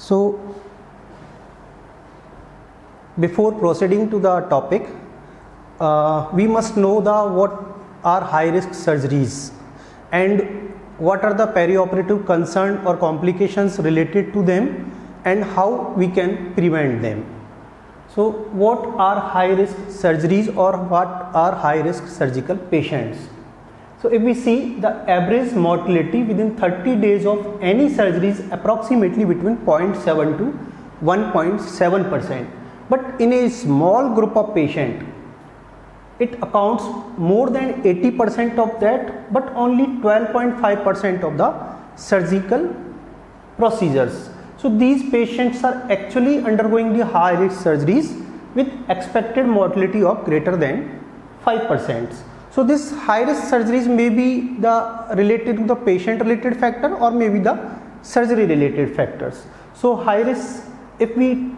So, before proceeding to the topic, we must know what are high risk surgeries and what are the perioperative concern or complications related to them and how we can prevent them. So, what are high risk surgeries or what are high risk surgical patients? So, if we see the average mortality within 30 days of any surgery is approximately between 0.7 to 1.7%. But in a small group of patients, it accounts more than 80% of that, but only 12.5% of the surgical procedures. So, these patients are actually undergoing the high risk surgeries with expected mortality of greater than 5%. So, this high risk surgeries may be related to the patient related factor or maybe the surgery related factors. So, high risk, if we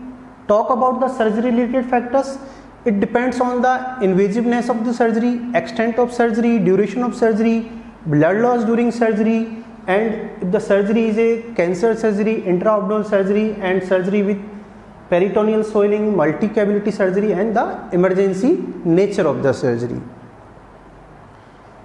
talk about the surgery related factors, it depends on the invasiveness of the surgery, extent of surgery, duration of surgery, blood loss during surgery, and if the surgery is a cancer surgery, intra-abdominal surgery and surgery with peritoneal swelling, multi-cavity surgery and the emergency nature of the surgery.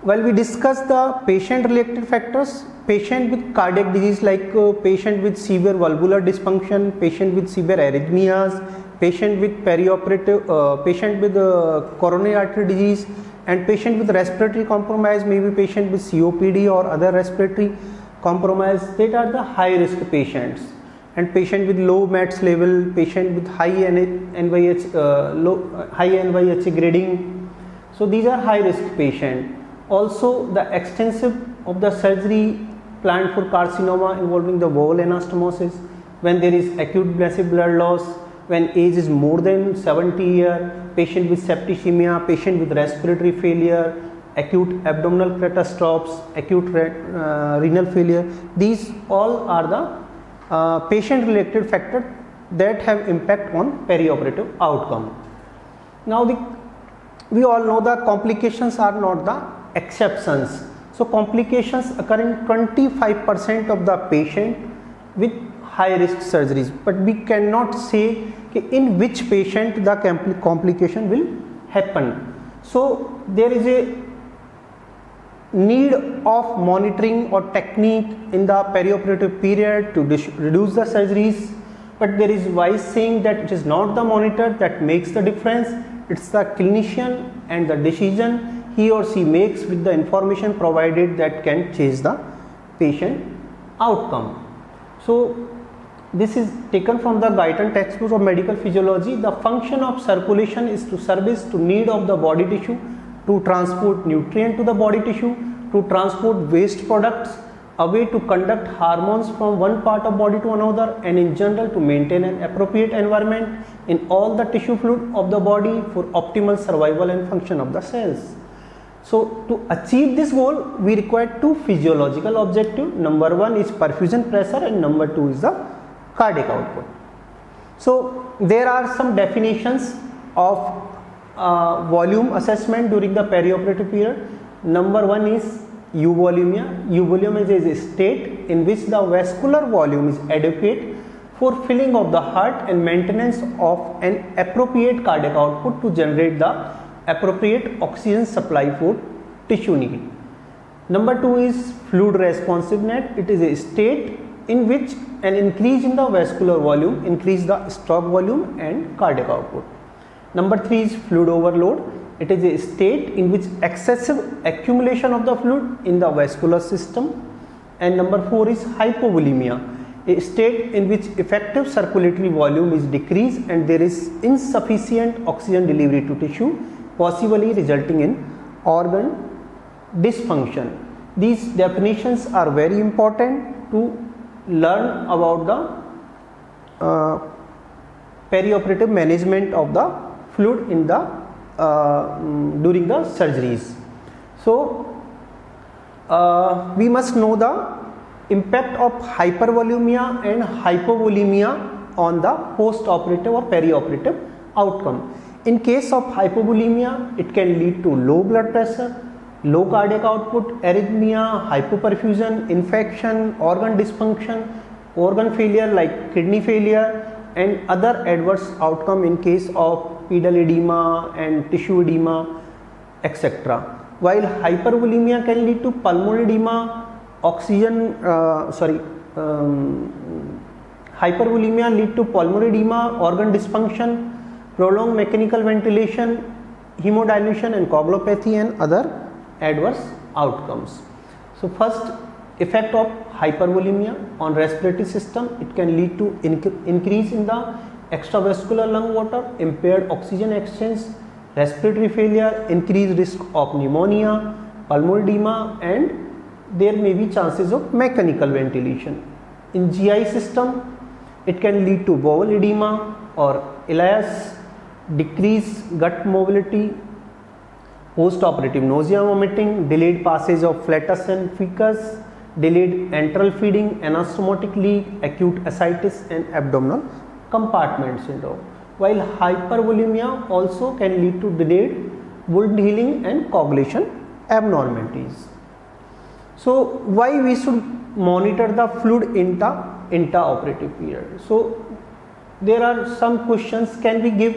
While we discuss the patient related factors, patient with cardiac disease like patient with severe valvular dysfunction, patient with severe arrhythmias, patient with perioperative, patient with coronary artery disease and patient with respiratory compromise, maybe patient with COPD or other respiratory compromise, that are the high risk patients. And patient with low MATS level, patient with high NYH grading, so these are high risk patient. Also, the extensive of the surgery planned for carcinoma involving the bowel anastomosis, when there is acute massive blood loss, when age is more than 70 years, patient with septicemia, patient with respiratory failure, acute abdominal catastrophes, acute renal failure, these all are the patient related factors that have impact on perioperative outcome. Now, we all know the complications are not the exceptions. So, complications occur in 25% of the patient with high risk surgeries, but we cannot say in which patient the complication will happen. So, there is a need of monitoring or technique in the perioperative period to reduce the surgeries, but there is wise saying that it is not the monitor that makes the difference, it's the clinician and the decision he or she makes with the information provided that can change the patient outcome. So, this is taken from the Guyton textbook of medical physiology. The function of circulation is to service to need of the body tissue, to transport nutrient to the body tissue, to transport waste products away, to conduct hormones from one part of body to another, and in general to maintain an appropriate environment in all the tissue fluid of the body for optimal survival and function of the cells. So, to achieve this goal, we require two physiological objectives. Number one is perfusion pressure and number two is the cardiac output. So, there are some definitions of volume assessment during the perioperative period. Number one is euvolemia. Euvolemia is a state in which the vascular volume is adequate for filling of the heart and maintenance of an appropriate cardiac output to generate the appropriate oxygen supply for tissue need. Number two is fluid responsiveness. It is a state in which an increase in the vascular volume increase the stroke volume and cardiac output. Number three is fluid overload. It is a state in which excessive accumulation of the fluid in the vascular system. And number four is hypovolemia, a state in which effective circulatory volume is decreased and there is insufficient oxygen delivery to tissue, possibly resulting in organ dysfunction. These definitions are very important to learn about the perioperative management of the fluid in the during the surgeries. So, we must know the impact of hypervolemia and hypovolemia on the post-operative or perioperative outcome. In case of hypovolemia, it can lead to low blood pressure, low cardiac output, arrhythmia, hypoperfusion, infection, organ dysfunction, organ failure like kidney failure, and other adverse outcome in case of pedal edema and tissue edema, etc. While hypervolemia can lead to pulmonary edema, hypervolemia lead to pulmonary edema, organ dysfunction, prolonged mechanical ventilation, hemodilution and coagulopathy, and other adverse outcomes. So first, effect of hypervolemia on respiratory system, it can lead to increase in the extravascular lung water, impaired oxygen exchange, respiratory failure, increased risk of pneumonia, pulmonary edema, and there may be chances of mechanical ventilation. In GI system, it can lead to bowel edema or ileus, decreased gut mobility, post-operative nausea, vomiting, delayed passage of flatus and fecus, delayed enteral feeding, anastomotic leak, acute ascites, and abdominal compartment syndrome. While hypervolemia also can lead to delayed wound healing and coagulation abnormalities. So why we should monitor the fluid intraoperative period? So there are some questions: can we give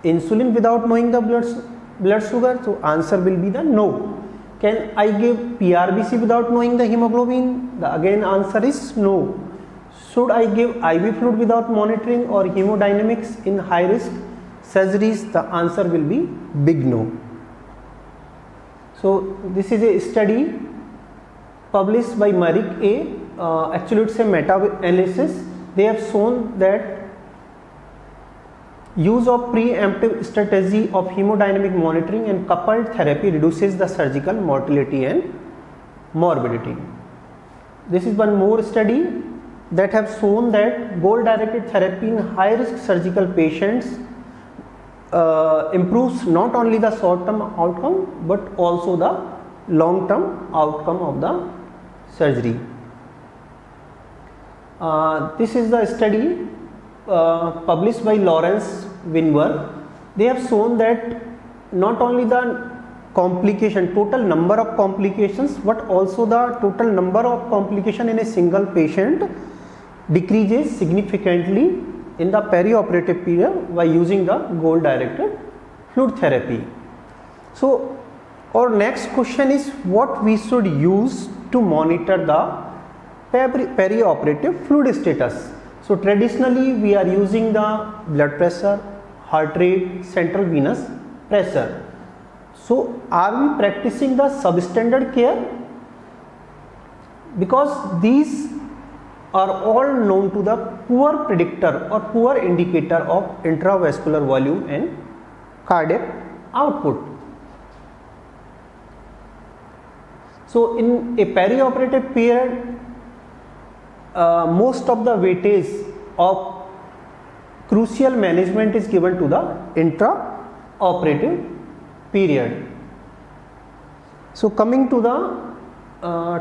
insulin without knowing the blood sugar? So answer will be the no. Can I give PRBC without knowing the hemoglobin? The again answer is no. Should I give IV fluid without monitoring or hemodynamics in high risk surgeries? The answer will be big no. So this is a study published by Marik A. Actually it's a meta-analysis. They have shown that use of preemptive strategy of hemodynamic monitoring and coupled therapy reduces the surgical mortality and morbidity. This is one more study that have shown that goal directed therapy in high risk surgical patients improves not only the short term outcome but also the long term outcome of the surgery. This is the study published by Lawrence Winworth. They have shown that not only the total number of complications, but also the total number of complications in a single patient decreases significantly in the perioperative period by using the goal directed fluid therapy. So our next question is what we should use to monitor the perioperative fluid status. So traditionally we are using the blood pressure, heart rate, central venous pressure. So are we practicing the substandard care? Because these are all known to the poor predictor or poor indicator of intravascular volume and cardiac output. So in a perioperative period, most of the weightage of crucial management is given to the intraoperative period. So coming to the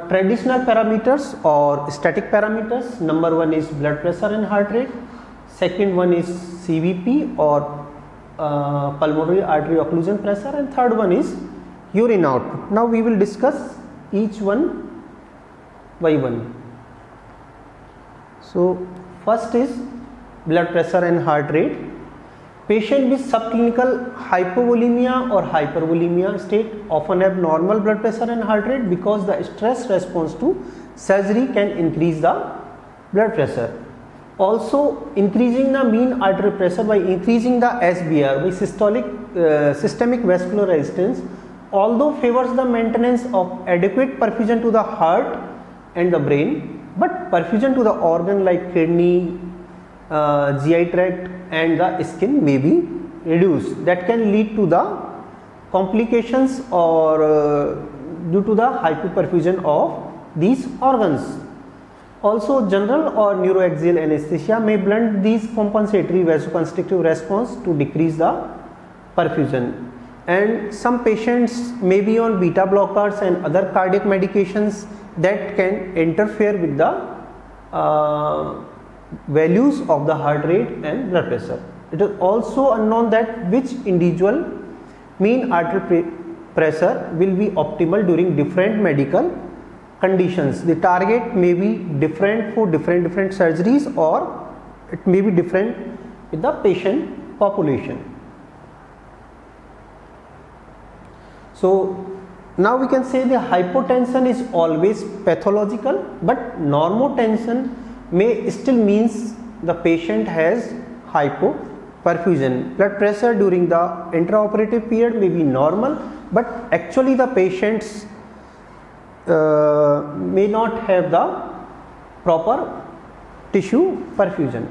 traditional parameters or static parameters, number one is blood pressure and heart rate, second one is CVP or pulmonary artery occlusion pressure, and third one is urine output. Now we will discuss each one by one. So first is blood pressure and heart rate. Patient with subclinical hypovolemia or hypervolemia state often have normal blood pressure and heart rate because the stress response to surgery can increase the blood pressure. Also increasing the mean arterial pressure by increasing the SVR by systemic vascular resistance, although favors the maintenance of adequate perfusion to the heart and the brain, but perfusion to the organ like kidney, GI tract and the skin may be reduced. That can lead to the complications or due to the hypoperfusion of these organs. Also general or neuroaxial anesthesia may blunt these compensatory vasoconstrictive response to decrease the perfusion. And some patients may be on beta blockers and other cardiac medications that can interfere with the values of the heart rate and blood pressure. It is also unknown that which individual mean arterial pressure will be optimal during different medical conditions. The target may be different for different surgeries, or it may be different with the patient population. So now we can say the hypotension is always pathological, but normotension may still means the patient has hypoperfusion. Blood pressure during the intraoperative period may be normal, but actually the patients may not have the proper tissue perfusion.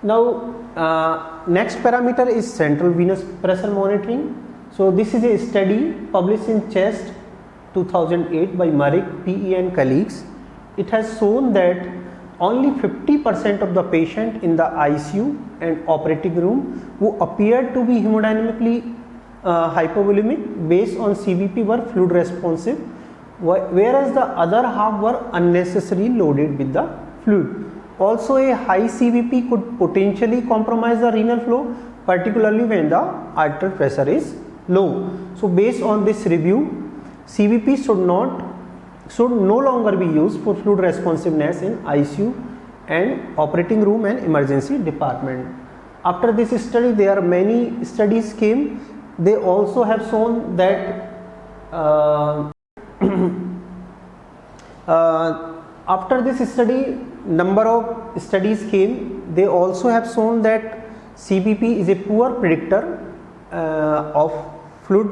Now next parameter is central venous pressure monitoring. So this is a study published in Chest 2008 by Marik, PE and colleagues. It has shown that only 50% of the patient in the ICU and operating room who appeared to be hemodynamically hypovolemic based on CVP were fluid responsive, whereas the other half were unnecessarily loaded with the fluid. Also, a high CVP could potentially compromise the renal flow, particularly when the arterial pressure is low. So based on this review, CVP should no longer be used for fluid responsiveness in ICU and operating room and emergency department. After this study, there are many studies came. They also have shown that after this study, number of studies came. They also have shown that CVP is a poor predictor of fluid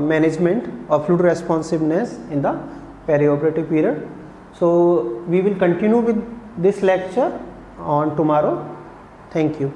management or fluid responsiveness in the perioperative period. So we will continue with this lecture on tomorrow. Thank you.